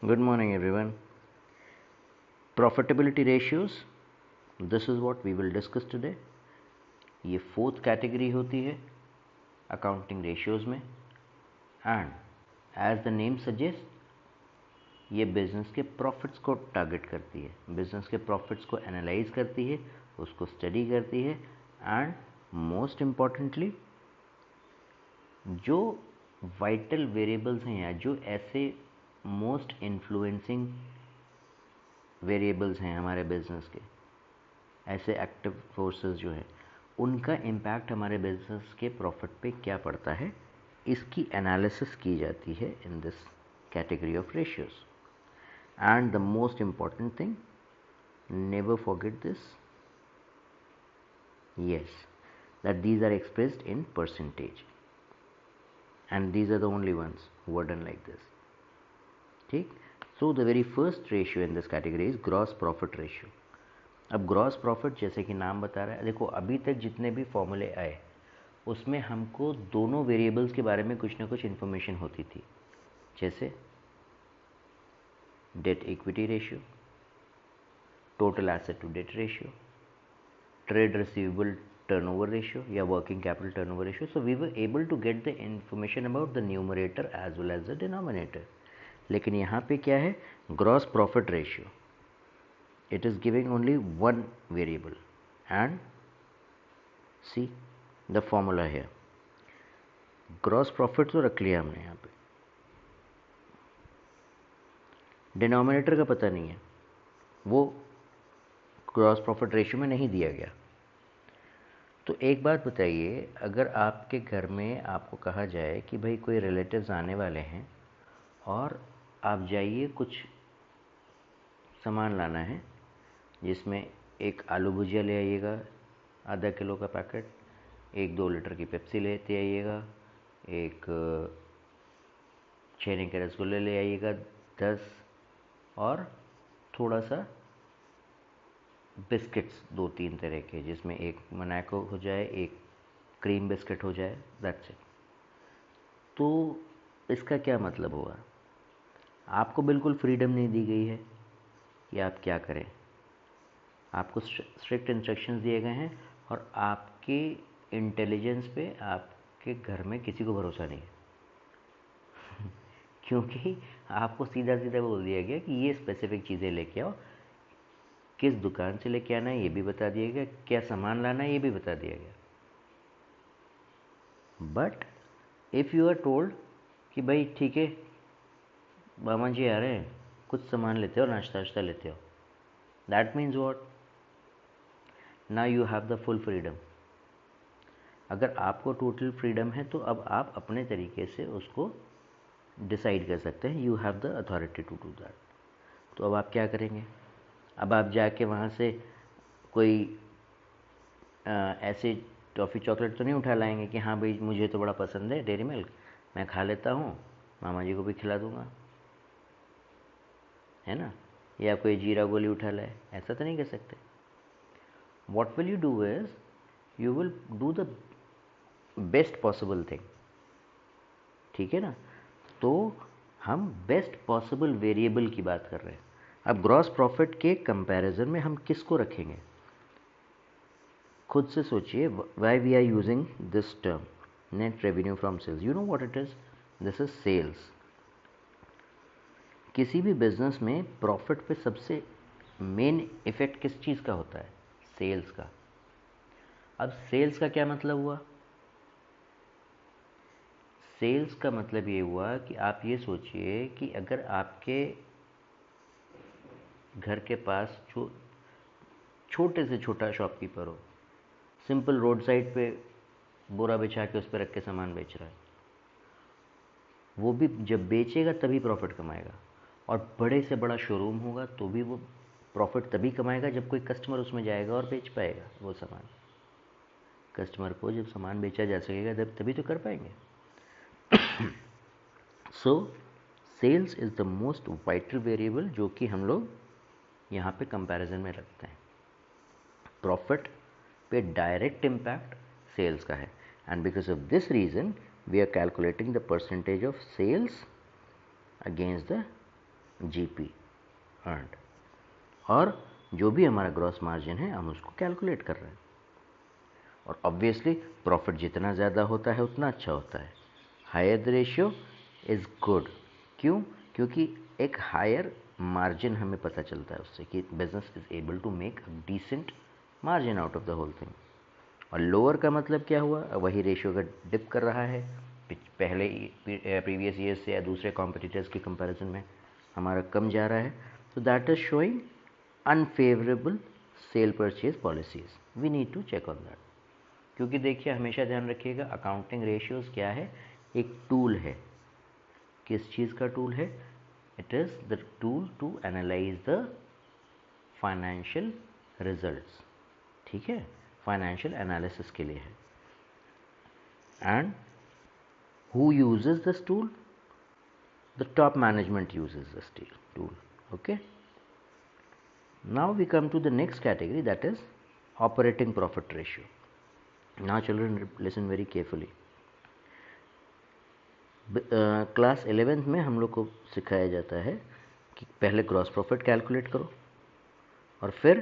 Good morning, everyone. Profitability ratios. This is what we will discuss today. ये fourth category होती है accounting ratios में and as the name suggest ये business के profits को target करती है, बिजनेस के प्रॉफिट्स को एनालाइज करती है, उसको स्टडी करती है एंड मोस्ट इम्पॉर्टेंटली जो वाइटल वेरिएबल्स हैं या जो ऐसे मोस्ट इन्फ्लुएंसिंग वेरिएबल्स हैं हमारे बिजनेस के, ऐसे एक्टिव फोर्सेस जो हैं उनका इम्पैक्ट हमारे बिजनेस के प्रॉफिट पे क्या पड़ता है, इसकी एनालिसिस की जाती है in this category of ratios. And the most important thing, never forget this, yes, that these are expressed in percentage and these are the only ones who are done like this. ठीक. So the very first ratio in this category is gross profit ratio. अब gross profit जैसे कि नाम बता रहा है, देखो अभी तक जितने भी फॉर्मूले आए उसमें हमको दोनों वेरिएबल्स के बारे में कुछ ना कुछ इन्फॉर्मेशन होती थी, जैसे debt equity ratio, total asset to debt ratio, trade receivable turnover ratio या working capital turnover ratio. So we were able to get the information about the numerator as well as the denominator. लेकिन यहाँ पे क्या है, gross profit ratio, it is giving only one variable and see the formula here. Gross profit तो रख लिया हमने, यहाँ पे डिनोमिनेटर का पता नहीं है, वो ग्रॉस प्रॉफिट रेशियो में नहीं दिया गया. तो एक बात बताइए, अगर आपके घर में आपको कहा जाए कि भाई कोई रिलेटिव्स आने वाले हैं और आप जाइए कुछ सामान लाना है, जिसमें एक आलू भुजिया ले आइएगा आधा किलो का पैकेट, एक 2 लीटर की पेप्सी लेते आइएगा, एक छेने के रसगुल्ले ले आइएगा 10, और थोड़ा सा बिस्किट्स 2-3 तरह के, जिसमें एक मनाको हो जाए, एक क्रीम बिस्किट हो जाए, दैट्स इट. तो इसका क्या मतलब हुआ, आपको बिल्कुल फ्रीडम नहीं दी गई है कि आप क्या करें. आपको स्ट्रिक्ट इंस्ट्रक्शंस दिए गए हैं और आपके इंटेलिजेंस पे आपके घर में किसी को भरोसा नहीं है क्योंकि आपको सीधा सीधा बोल दिया गया कि ये स्पेसिफिक चीज़ें लेके आओ, किस दुकान से लेके आना है ये भी बता दिया गया, क्या सामान लाना है ये भी बता दिया गया. But if you are told कि भाई ठीक है मामा जी आ रहे हैं, कुछ सामान लेते हो, नाश्ता वाश्ता लेते हो, that means what, now you have the full freedom. अगर आपको टोटल फ्रीडम है तो अब आप अपने तरीके से उसको डिसाइड कर सकते हैं, you have the authority to do that. तो अब आप क्या करेंगे, अब आप जाके वहाँ से कोई ऐसे टॉफ़ी चॉकलेट तो नहीं उठा लाएंगे कि हाँ भाई मुझे तो बड़ा पसंद है डेयरी मिल्क, मैं खा लेता हूँ, मामा जी को भी खिला दूँगा, है ना, या कोई जीरा गोली उठा लाए, ऐसा तो नहीं कर सकते. What will you do is you will do the best possible thing. ठीक है ना, तो हम बेस्ट पॉसिबल वेरिएबल की बात कर रहे हैं. अब ग्रॉस प्रॉफिट के कंपैरिजन में हम किसको रखेंगे, खुद से सोचिए. Why we are using this term net revenue from sales, you know what it is, this is sales. किसी भी बिजनेस में प्रॉफिट पे सबसे मेन इफेक्ट किस चीज़ का होता है, सेल्स का. अब सेल्स का क्या मतलब हुआ, सेल्स का मतलब ये हुआ कि आप ये सोचिए कि अगर आपके घर के पास जो छोटे से छोटा शॉपकीपर हो, सिंपल रोड साइड पे बोरा बिछा के उस पर रख के सामान बेच रहा है, वो भी जब बेचेगा तभी प्रॉफिट कमाएगा. और बड़े से बड़ा शोरूम होगा तो भी वो प्रॉफिट तभी कमाएगा जब कोई कस्टमर उसमें जाएगा और बेच पाएगा वो सामान. कस्टमर को जब सामान बेचा जा सकेगा तभी तो कर पाएंगे. So sales is the most vital variable जो कि हम लोग यहाँ पे कंपैरिजन में रखते हैं. प्रॉफिट पे डायरेक्ट इम्पैक्ट सेल्स का है, and because of this reason we are calculating the percentage of sales against the GP earned, और जो भी हमारा ग्रॉस मार्जिन है हम उसको कैलकुलेट कर रहे हैं। और ऑब्वियसली प्रॉफिट जितना ज़्यादा होता है उतना अच्छा होता है। Higher the ratio is good. क्यों? क्योंकि एक हायर मार्जिन हमें पता चलता है उससे कि business is able to make a decent margin out of the whole thing. और लोअर का मतलब क्या हुआ? वही रेशियो अगर डिप कर रहा है पहले प्रीवियस ईयर से या दूसरे कॉम्पिटिटर्स के कंपैरिजन में हमारा कम जा रहा है, तो that is showing unfavourable sale purchase policies. We need to check on that. क्योंकि देखिए हमेशा ध्यान रखिएगा, अकाउंटिंग रेशियोज क्या है? एक टूल है। किस चीज़ का टूल है? It is the tool to analyse the financial results. ठीक है, फाइनेंशियल एनालिसिस के लिए है। And who uses this tool? The top management uses this tool. Okay, now we come to the next category, that is operating profit ratio. Now children listen very carefully. Class 11th में हम लोग को सिखाया जाता है कि पहले gross profit calculate करो और फिर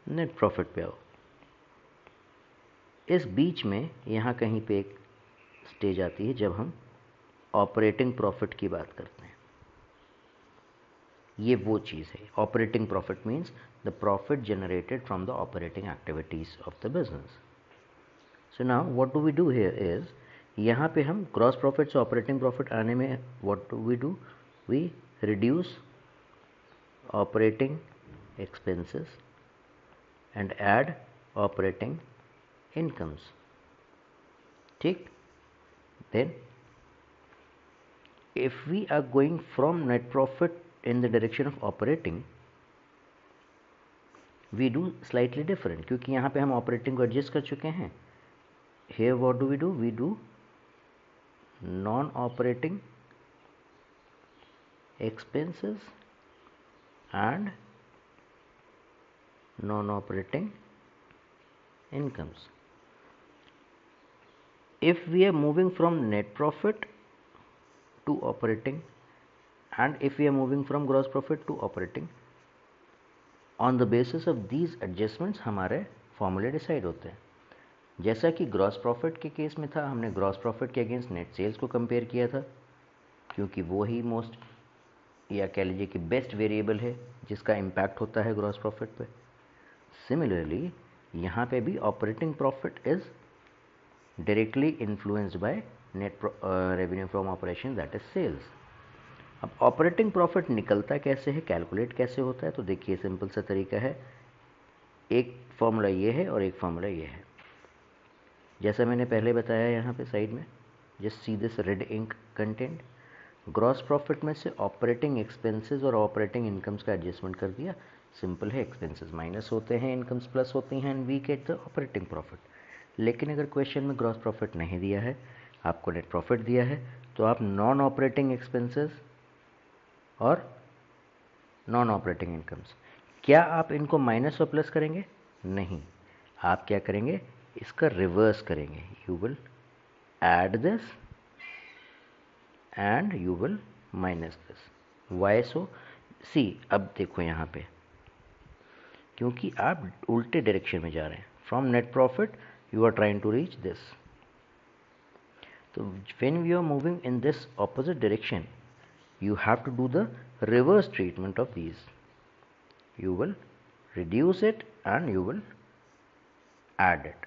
नेट प्रॉफिट पे आओ। इस बीच में यहाँ कहीं पे एक स्टेज आती है जब हम ऑपरेटिंग प्रॉफिट की बात करते हैं। ये वो चीज़ है। Operating profit means the profit generated from the operating activities of the business. So now what do we do here is, यहाँ पे हम ग्रॉस प्रॉफिट से ऑपरेटिंग प्रॉफिट आने में what do? We reduce operating expenses and add operating incomes. ठीक, then if we are going from net profit in the direction of operating, we do slightly different, क्योंकि यहाँ पे हम operating को adjust कर चुके हैं। here what do? We do non-operating expenses and non-operating incomes. If we are moving from net profit to operating and if we are moving from gross profit to operating, on the basis of these adjustments हमारे फॉर्मूले decide होते हैं। जैसा कि gross profit के case में था, हमने ग्रॉस प्रॉफिट के अगेंस्ट नेट सेल्स को कंपेयर किया था, क्योंकि वो ही मोस्ट या कह लीजिए कि बेस्ट वेरिएबल है जिसका इम्पैक्ट होता है ग्रॉस प्रॉफिट पे। सिमिलरली यहाँ पे भी operating profit is directly influenced by net revenue from operation, that is sales. अब ऑपरेटिंग प्रॉफिट निकलता कैसे है, कैलकुलेट कैसे होता है? तो देखिए सिंपल सा तरीका है। एक फॉर्मूला ये है और एक फॉर्मूला ये है। जैसा मैंने पहले बताया यहाँ पे साइड में, just see this red ink content. Gross profit में से ऑपरेटिंग एक्सपेंसेस और ऑपरेटिंग इनकम्स का एडजस्टमेंट कर दिया। सिंपल है, एक्सपेंसेस माइनस होते हैं, इनकम्स प्लस होती हैं, and we get the operating profit. लेकिन अगर क्वेश्चन में ग्रॉस प्रॉफिट नहीं दिया है, आपको नेट प्रॉफिट दिया है, तो आप नॉन ऑपरेटिंग एक्सपेंसेस और नॉन ऑपरेटिंग इनकम्स, क्या आप इनको माइनस और प्लस करेंगे? नहीं, आप क्या करेंगे? इसका रिवर्स करेंगे। You will add this and you will minus this. Why so? See, अब देखो यहाँ पे, क्योंकि आप उल्टे डायरेक्शन में जा रहे हैं। From net profit you are trying to reach this, तो when we are moving in this opposite direction, you have to do the reverse treatment of these. You will reduce it and you will add it.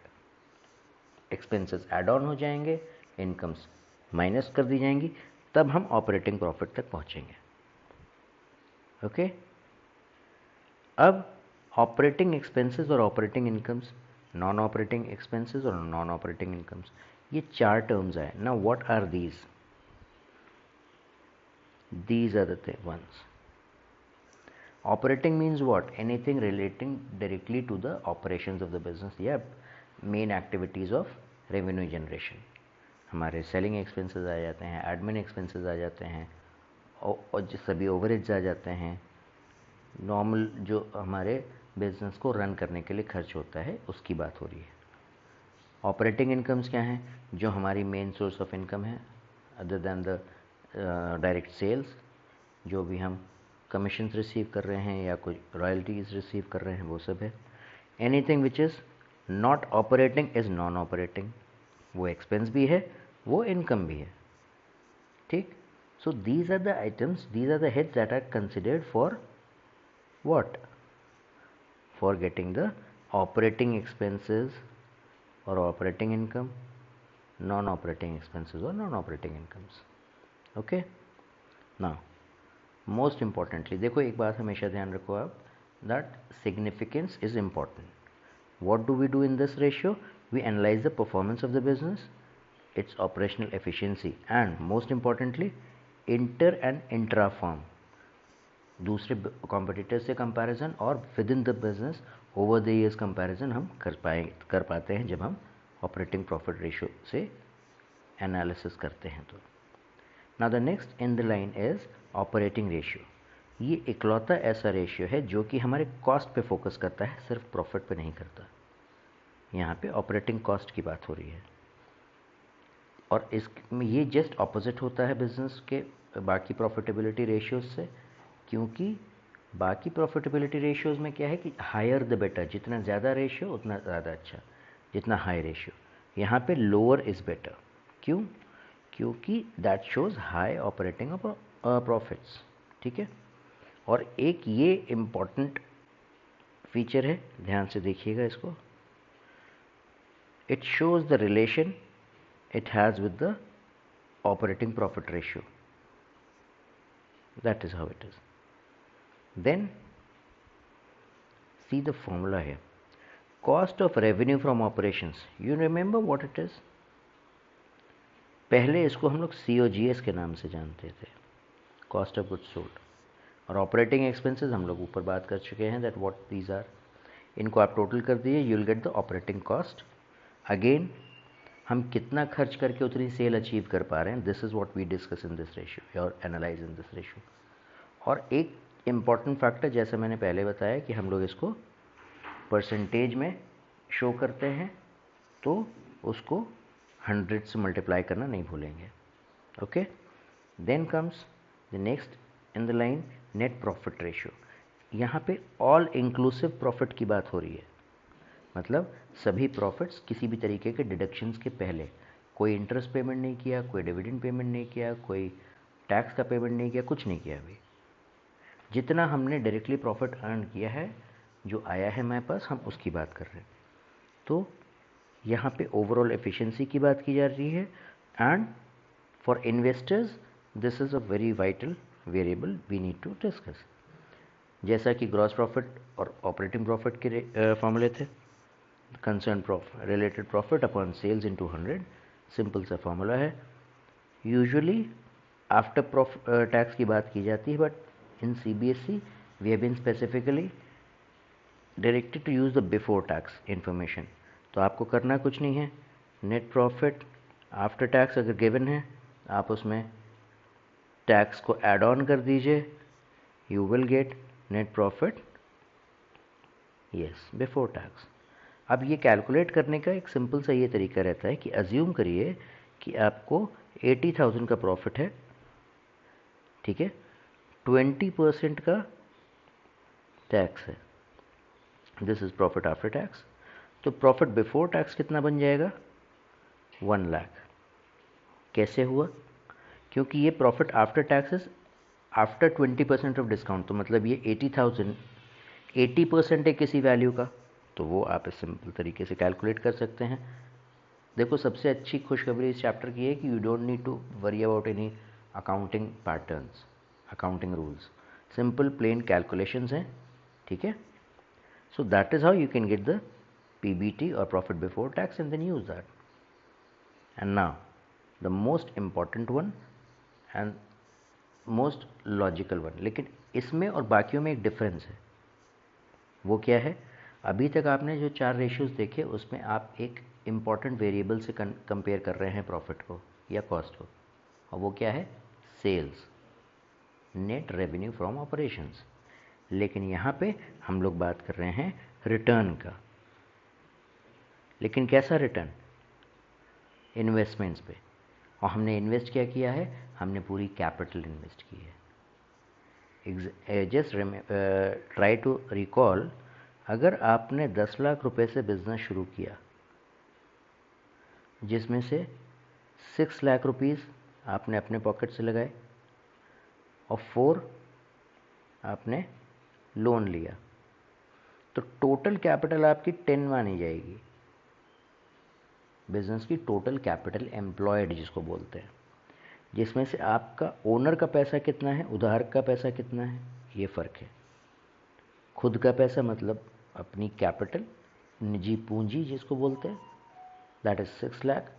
Expenses add on हो जाएंगे, incomes minus कर दी जाएंगी, तब हम operating profit तक पहुंचेंगे। Okay, अब operating expenses और operating incomes, non operating expenses और नॉन ऑपरेटिंग इनकम्स, ये चार टर्म्स आए ना। What are these? These are the ones. Operating means what? Anything relating directly to the operations of the business या main activities of revenue generation. हमारे selling expenses आ जाते हैं, admin expenses आ जाते हैं, और जो सभी ओवरहेड्स आ जाते हैं, नॉर्मल जो हमारे बिजनेस को रन करने के लिए खर्च होता है, उसकी बात हो रही है। ऑपरेटिंग इनकम्स क्या हैं? जो हमारी मेन सोर्स ऑफ इनकम है, other than the direct sales, जो भी हम कमीशन रिसीव कर रहे हैं या कोई रॉयल्टीज रिसीव कर रहे हैं वो सब है। Anything which is not operating is non operating, वो एक्सपेंस भी है, वो इनकम भी है, ठीक। So these are the items, these are the heads that are considered for what, for getting the operating expenses और operating income, non operating expenses और non operating incomes. Okay, now most importantly देखो, एक बात हमेशा ध्यान रखो आप, that significance is important. What do we do in this ratio? We analyze the performance of the business, its operational efficiency, and most importantly, inter and intra firm, दूसरे competitor से comparison और with in the business over the years comparison हम कर पाते हैं जब हम operating profit ratio से एनालिसिस करते हैं। तो now the next in the line is operating ratio. ये इकलौता ऐसा रेशियो है जो कि हमारे कॉस्ट पे फोकस करता है, सिर्फ प्रॉफिट पे नहीं करता। यहाँ पे ऑपरेटिंग कॉस्ट की बात हो रही है, और इसमें ये जस्ट ऑपोजिट होता है बिजनेस के बाकी प्रॉफिटेबिलिटी रेशियोज से, क्योंकि बाकी प्रॉफिटेबिलिटी रेशियोज में क्या है कि हायर द बेटर, जितना ज़्यादा रेशियो उतना ज़्यादा अच्छा, जितना हाई रेशियो। यहाँ पे लोअर इज़ बेटर, क्यों? क्योंकि that shows high operating profits, ठीक है। और एक ये इम्पॉर्टेंट फीचर है, ध्यान से देखिएगा इसको, it shows the relation it has with the operating profit ratio. That is how it is. Then see the formula here, cost of revenue from operations. You remember what it is? पहले इसको हम लोग COGS के नाम से जानते थे, cost of goods sold, और ऑपरेटिंग एक्सपेंसेस हम लोग ऊपर बात कर चुके हैं दैट व्हाट दीज आर। इनको आप टोटल कर दिए, you will gate the operating cost. Again हम कितना खर्च करके उतनी सेल अचीव कर पा रहे हैं, this is what we discuss in this ratio और एनालाइज इन दिस रेशियो। और एक इम्पॉर्टेंट फैक्टर, जैसा मैंने पहले बताया कि हम लोग इसको परसेंटेज में शो करते हैं, तो उसको 100 से मल्टीप्लाई करना नहीं भूलेंगे। Okay, then comes the next in the line, net profit ratio. यहाँ पे ऑल इंक्लूसिव प्रॉफिट की बात हो रही है, मतलब सभी प्रॉफिट्स किसी भी तरीके के डिडक्शंस के पहले, कोई इंटरेस्ट पेमेंट नहीं किया, कोई डिविडेंड पेमेंट नहीं किया, कोई टैक्स का पेमेंट नहीं किया, कुछ नहीं किया अभी। जितना हमने डायरेक्टली प्रॉफिट अर्न किया है, जो आया है हमारे पास, हम उसकी बात कर रहे हैं। तो यहाँ पे ओवरऑल एफिशिएंसी की बात की जा रही है, and for investors this is a very vital variable we need to discuss. जैसा कि ग्रॉस प्रॉफिट और ऑपरेटिंग प्रॉफिट के फॉर्मूले थे, concern related profit upon sales into 100, simple सा फॉर्मूला है। यूजुअली आफ्टर टैक्स की बात की जाती है, but in CBSE we have been specifically directed to use the before tax information. तो आपको करना कुछ नहीं है, नेट प्रॉफिट आफ्टर टैक्स अगर गिवन है, आप उसमें टैक्स को ऐड ऑन कर दीजिए, you will gate net profit yes before tax. अब ये कैलकुलेट करने का एक सिंपल सा ये तरीका रहता है कि अज्यूम करिए कि आपको 80,000 का प्रॉफिट है, ठीक है, 20% का टैक्स है, this is profit after tax. तो प्रॉफिट बिफोर टैक्स कितना बन जाएगा? 1 लाख। कैसे हुआ? क्योंकि ये profit after taxes after 20% of discount, तो मतलब ये 80,000 80% है किसी वैल्यू का, तो वो आप इस सिंपल तरीके से कैलकुलेट कर सकते हैं। देखो, सबसे अच्छी खुशखबरी इस चैप्टर की है कि you don't need to worry about any accounting patterns, accounting rules, simple plain calculations हैं, ठीक है। So that is how you can get the PBT और profit before tax and then use that. And now the most important one and most logical one, लेकिन इसमें और बाकियों में एक डिफरेंस है। वो क्या है? अभी तक आपने जो 4 रेशियोज़ देखे, उसमें आप एक इम्पॉर्टेंट वेरिएबल से कंपेयर कर रहे हैं प्रॉफिट को या कॉस्ट को, और वो क्या है? Sales, net revenue from operations. लेकिन यहाँ पे हम लोग बात कर रहे हैं रिटर्न का। लेकिन कैसा रिटर्न? इन्वेस्टमेंट्स पे। और हमने इन्वेस्ट क्या किया है, हमने पूरी कैपिटल इन्वेस्ट की है। जस्ट ट्राई टू रिकॉल, अगर आपने 10 लाख रुपए से बिजनेस शुरू किया, जिसमें से 6 लाख रुपीज़ आपने अपने पॉकेट से लगाए और 4 आपने लोन लिया, तो टोटल कैपिटल आपकी 10 मानी जाएगी। बिजनेस की टोटल कैपिटल एम्प्लॉयड जिसको बोलते हैं, जिसमें से आपका ओनर का पैसा कितना है, उधार का पैसा कितना है, ये फ़र्क है। खुद का पैसा मतलब अपनी कैपिटल, निजी पूंजी जिसको बोलते हैं, दैट इज़ 6 लाख,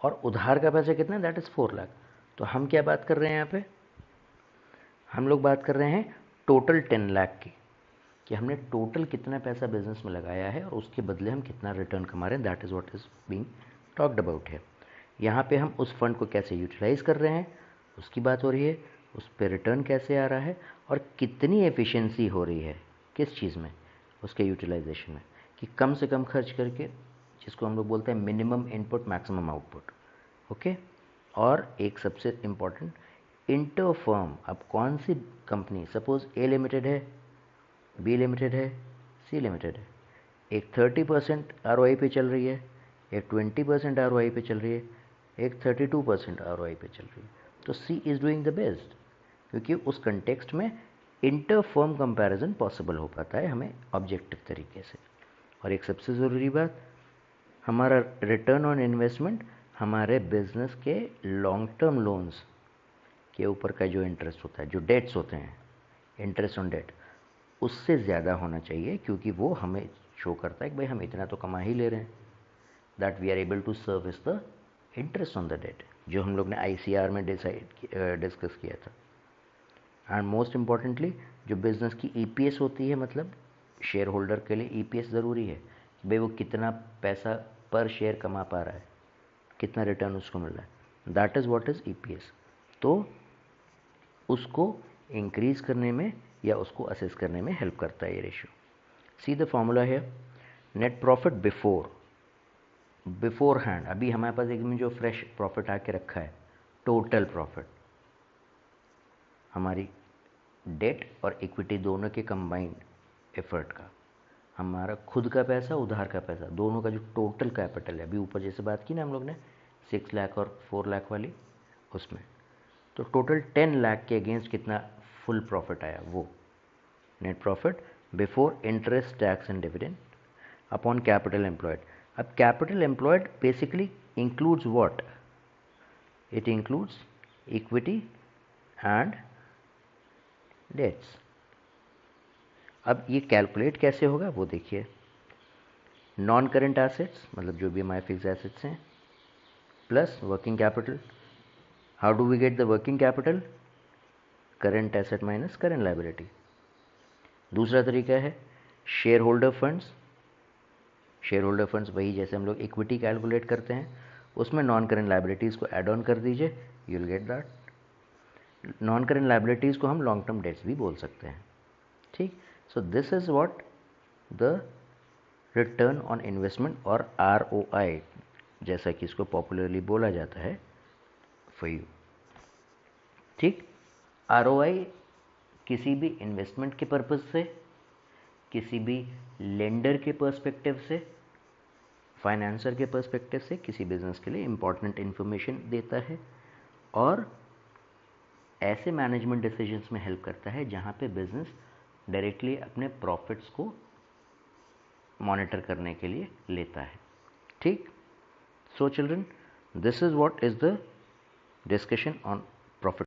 और उधार का पैसा कितना है, दैट इज़ 4 लाख। तो हम क्या बात कर रहे हैं यहाँ पे, हम लोग बात कर रहे हैं टोटल 10 लाख की, कि हमने टोटल कितना पैसा बिजनेस में लगाया है और उसके बदले हम कितना रिटर्न कमा रहे हैं, that is what is being talked about है। यहाँ पे हम उस फंड को कैसे यूटिलाइज़ कर रहे हैं उसकी बात हो रही है, उस पर रिटर्न कैसे आ रहा है और कितनी एफिशिएंसी हो रही है किस चीज़ में, उसके यूटिलाइजेशन में, कि कम से कम खर्च करके, जिसको हम लोग बोलते हैं minimum input maximum output. Okay. और एक सबसे इम्पॉर्टेंट, इंटर फर्म, अब कौन सी कंपनी, सपोज ए लिमिटेड है, बी लिमिटेड है, सी लिमिटेड है, एक 30% ROI पे चल रही है, एक 20% ROI पे चल रही है, एक 32% ROI पे चल रही है, तो सी इज़ डूइंग द बेस्ट, क्योंकि उस कंटेक्स्ट में इंटर फर्म कंपैरिजन पॉसिबल हो पाता है हमें ऑब्जेक्टिव तरीके से। और एक सबसे ज़रूरी बात, हमारा रिटर्न ऑन इन्वेस्टमेंट हमारे बिजनेस के लॉन्ग टर्म लोन्स के ऊपर का जो इंटरेस्ट होता है, जो डेट्स होते हैं, इंटरेस्ट ऑन डेट, उससे ज़्यादा होना चाहिए, क्योंकि वो हमें शो करता है कि भाई हम इतना तो कमा ही ले रहे हैं, that we are able to service the interest on the debt, जो हम लोग ने ICR में डिस्कस किया था। एंड मोस्ट इम्पॉर्टेंटली, जो बिज़नेस की EPS होती है, मतलब शेयर होल्डर के लिए EPS ज़रूरी है, भाई वो कितना पैसा पर शेयर कमा पा रहा है, कितना रिटर्न उसको मिल रहा है, that is what is EPS। तो उसको इंक्रीज़ करने में या उसको असेस करने में हेल्प करता है ये रेशियो। सी द फॉर्मूला है, नेट प्रॉफिट बिफोर हैंड, अभी हमारे पास एकदम जो फ्रेश प्रॉफिट आके रखा है, टोटल प्रॉफिट हमारी डेट और इक्विटी दोनों के कंबाइंड एफर्ट का, हमारा खुद का पैसा, उधार का पैसा, दोनों का जो टोटल कैपिटल है, अभी ऊपर जैसे बात की ना हम लोग ने 6 लाख और 4 लाख वाली, उसमें तो टोटल 10 लाख के अगेंस्ट कितना फुल प्रॉफिट आया, वो net profit before interest, tax and dividend upon capital employed. अब capital employed basically includes what, it includes equity and debts. अब ये कैलकुलेट कैसे होगा वो देखिए, नॉन करेंट एसेट्स मतलब जो भी हमारे फिक्स एसेट्स हैं plus working capital. How do we get the working capital, current asset minus current liability. दूसरा तरीका है share holder funds, share holder funds वही जैसे हम लोग इक्विटी कैलकुलेट करते हैं, उसमें नॉन करेंट लायबिलिटीज़ को ऐड ऑन कर दीजिए, you will get that. Non current liabilities को हम लॉन्ग टर्म डेट्स भी बोल सकते हैं, ठीक। So this is what the return on investment और ROI जैसा कि इसको पॉपुलरली बोला जाता है फॉर यू, ठीक। ROI किसी भी इन्वेस्टमेंट के पर्पज़ से, किसी भी लेंडर के पर्सपेक्टिव से, फाइनेंसर के पर्सपेक्टिव से किसी बिजनेस के लिए इम्पॉर्टेंट इन्फॉर्मेशन देता है और ऐसे मैनेजमेंट डिसीजंस में हेल्प करता है जहाँ पे बिजनेस डायरेक्टली अपने प्रॉफिट्स को मॉनिटर करने के लिए लेता है, ठीक। So children, this is what is the discussion on